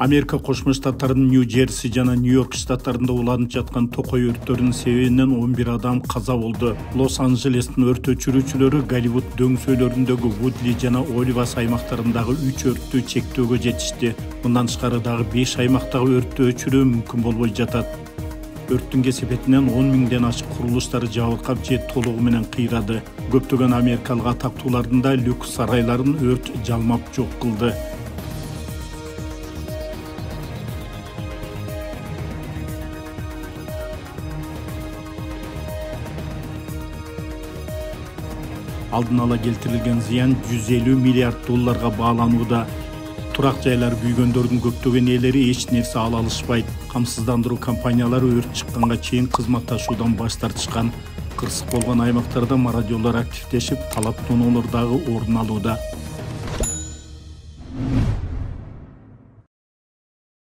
Америка Кошмо Штаттарынын Нью-Джерси жана Нью-Йорк штаттарында уланып жаткан токой өрттөрүнүн себебинен 11 адам каза болду. Лос-Анжелестин өрт өчүрүүчүлөрү Голливуд дөңсөөлөрүндөгү Вудли жана Оливас аймактарындагы 3 өрттү чектөөгө жетишти. Мындан тышкары дагы 5 аймактагы өрттү өчүрүү мүмкүн болбой жатат. Өрттүн кесепетинен 10 миңден ашык курулуштары жабыркап же толугу менен кыйрады. Көптөгөн америкалык атактуулардын да люкс сарайларын өрт жалмап жок кылды. Алдын ала келтирилген зыян 150 миллиард долларга бааланууда. Турак жайлар күйгөндөрдүн көптөгөн ээлери эч нерсе ала алышпайт. Камсыздандыруу компаниялары өрт чыкканга чейин кызматташуудан баш тартышкан. Кырсык болгон аймактарда мародёрлор активдешип, талап тоноолор дагы орун алууда.